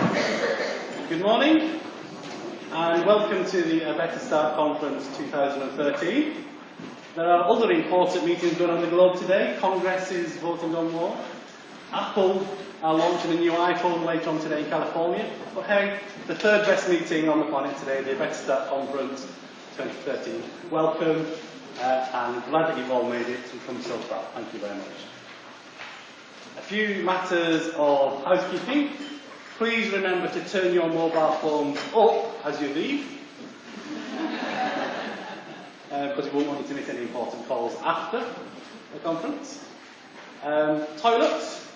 Good morning and welcome to the A Better Start Conference 2013. There are other important meetings going on in the globe today. Congress is voting on more. Apple are launching a new iPhone later on today in California. But hey, the third best meeting on the planet today, the A Better Start Conference 2013. Welcome and glad that you've all made it and come so far. Thank you very much. A few matters of housekeeping. Please remember to turn your mobile phones up as you leave, because we won't want you to miss any important calls after the conference. Toilets,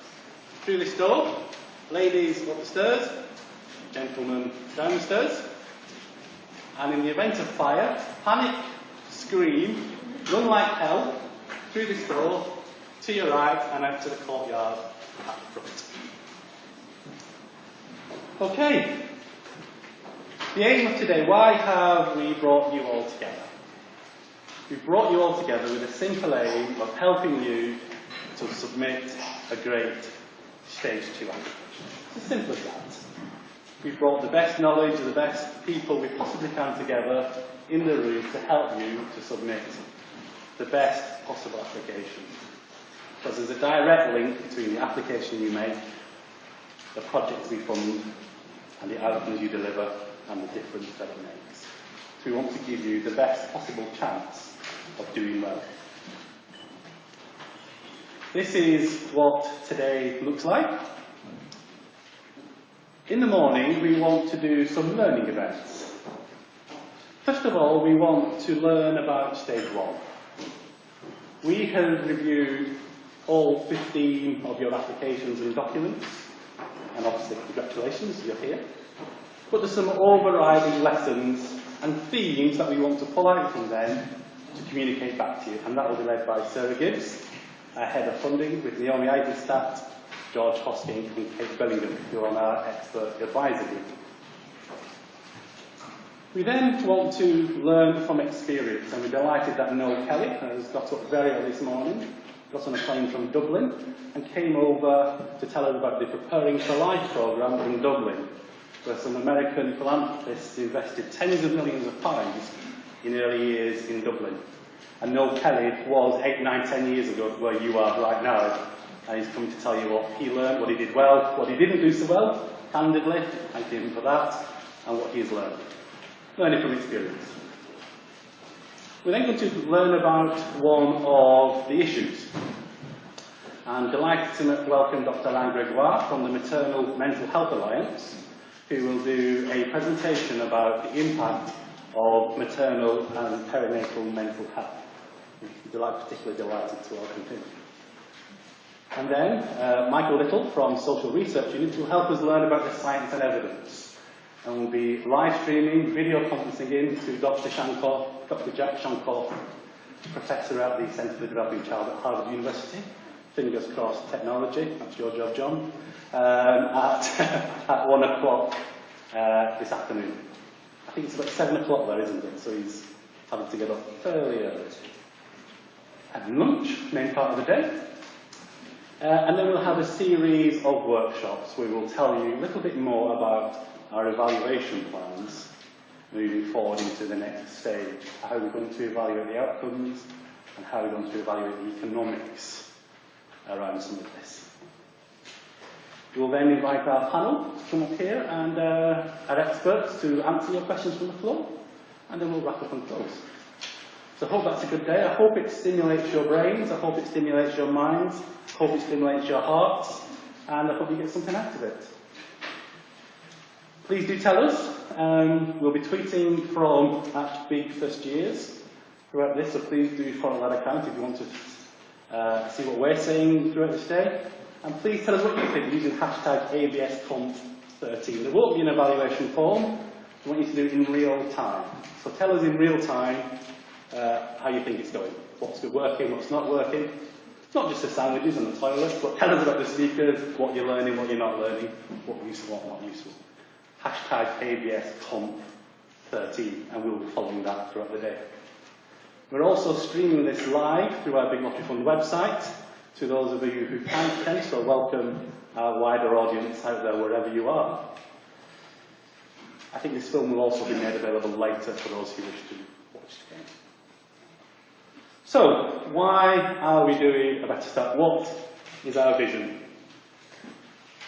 through this door. Ladies up the stairs, gentlemen down the stairs. And in the event of fire, panic, scream, run like hell, through this door, to your right and out to the courtyard at the front. Okay, the aim of today, why have we brought you all together? We've brought you all together with a simple aim of helping you to submit a great Stage 2 application. It's as simple as that. We've brought the best knowledge of the best people we possibly can together in the room to help you to submit the best possible application. Because there's a direct link between the application you make, the projects we fund, and the outcomes you deliver, and the difference that it makes. So we want to give you the best possible chance of doing well. This is what today looks like. In the morning, we want to do some learning events. First of all, we want to learn about Stage 1. We have reviewed all 15 of your applications and documents. And obviously, congratulations, you're here. But there's some overriding lessons and themes that we want to pull out from them to communicate back to you. And that will be led by Sarah Gibbs, our Head of Funding, with Naomi Eisenstadt, George Hosking, and Kate Bellingham, who are on our expert advisor group. We then want to learn from experience, and we're delighted that Noel Kelly has got up very early this morning, got on a plane from Dublin and came over to tell us about the Preparing for Life programme in Dublin, where some American philanthropists invested tens of millions of pounds in early years in Dublin. And Noel Kelly was 8, 9, 10 years ago where you are right now, and he's come to tell you what he learned, what he did well, what he didn't do so well, candidly, thank you for that, and what he's learned. Learning from experience. We're then going to learn about one of the issues. I'm delighted to welcome Dr. Alain Gregoire from the Maternal Mental Health Alliance, who will do a presentation about the impact of maternal and perinatal mental health. We're particularly delighted to welcome him. And then Michael Little from Social Research Unit will help us learn about the science and evidence. And we'll be live streaming, video conferencing in to Dr. Jack Shankar, Professor at the Centre for the Developing Child at Harvard University. Fingers crossed technology, that's your job, John, at 1 o'clock this afternoon. I think it's about 7 o'clock there, isn't it? So he's having to get up fairly early. Having lunch, main part of the day. And then we'll have a series of workshops where we'll tell you a little bit more about our evaluation plans moving forward into the next stage, how we're going to evaluate the outcomes and how we're going to evaluate the economics around some of this. We'll then invite our panel to come up here and our experts to answer your questions from the floor, and then we'll wrap up and close. So I hope that's a good day. I hope it stimulates your brains, I hope it stimulates your minds, I hope it stimulates your hearts, and I hope you get something out of it. Please do tell us. We'll be tweeting from @Big First Years throughout this, so please do follow that account if you want to see what we're saying throughout this day. And please tell us what you think using hashtag ABSConf13. There won't be an evaluation form. We want you to do it in real time. So tell us in real time how you think it's going. What's working, what's not working. Not just the sandwiches and the toilets, but tell us about the speakers, what you're learning, what you're not learning, what's useful, what not useful. Hashtag ABSConf13, and we'll be following that throughout the day. We're also streaming this live through our Big Lottery Fund website. To those of you who can't attend, so welcome our wider audience out there wherever you are. I think this film will also be made available later for those who wish to watch it again. So, why are we doing a Better Start? What is our vision?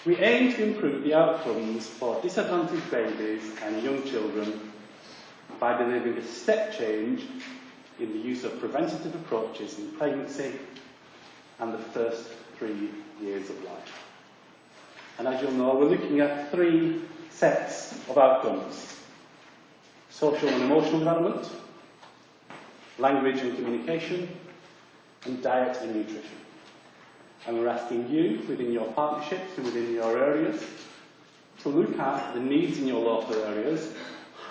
We aim to improve the outcomes for disadvantaged babies and young children by delivering a step change in the use of preventative approaches in pregnancy and the first 3 years of life. And as you'll know, we're looking at 3 sets of outcomes: social and emotional development, language and communication, and diet and nutrition. And we're asking you, within your partnerships and within your areas, to look at the needs in your local areas,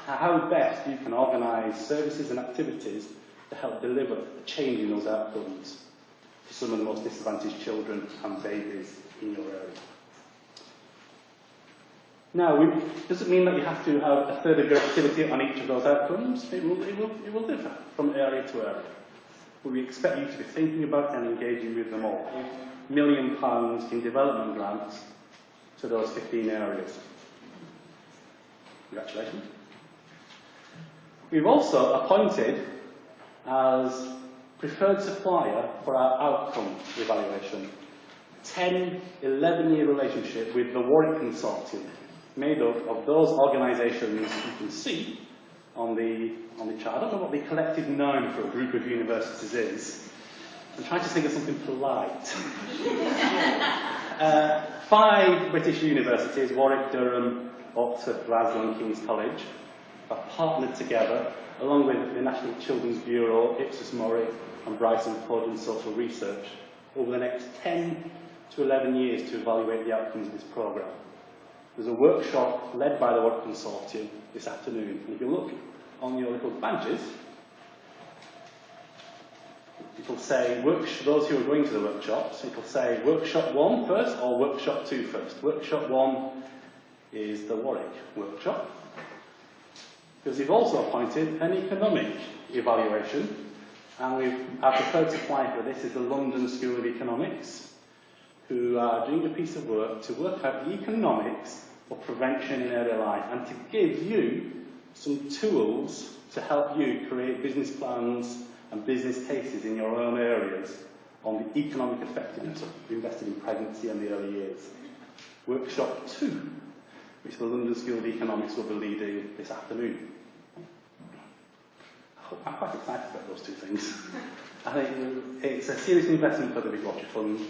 how best you can organise services and activities to help deliver a change in those outcomes for some of the most disadvantaged children and babies in your area. Now, it doesn't mean that you have to have a third of your activity on each of those outcomes. It will differ from area to area. But we expect you to be thinking about and engaging with them all. £1 million in development grants to those 15 areas. Congratulations. We've also appointed as preferred supplier for our outcome evaluation 10, 11-year relationship with the Warwick Consortium, made up of those organisations you can see on the chart. I don't know what the collective noun for a group of universities is. I'm trying to think of something polite. 5 British universities, Warwick, Durham, Oxford, Glasgow and King's College, have partnered together, along with the National Children's Bureau, Ipsos Mori and Bryson Corden Social Research, over the next 10 to 11 years to evaluate the outcomes of this programme. There's a workshop led by the Warwick Consortium this afternoon. And if you look on your little badges, it'll say, those who are going to the workshops, it'll say Workshop 1 first or Workshop 2 first. Workshop 1 is the Warwick workshop, because we've also appointed an economic evaluation, and our preferred supplier for this is the London School of Economics, who are doing a piece of work to work out the economics for prevention in early life and to give you some tools to help you create business plans and business cases in your own areas on the economic effectiveness of investing in pregnancy and the early years. Workshop 2, which the London School of Economics will be leading this afternoon. I'm quite excited about those 2 things. I think it's a serious investment for the Big Watcher Fund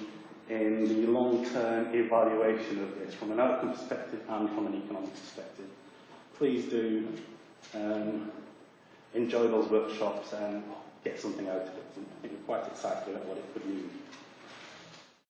in the long-term evaluation of this from an outcome perspective and from an economic perspective. Please do enjoy those workshops and get something out of it. I think we're quite excited about what it could mean.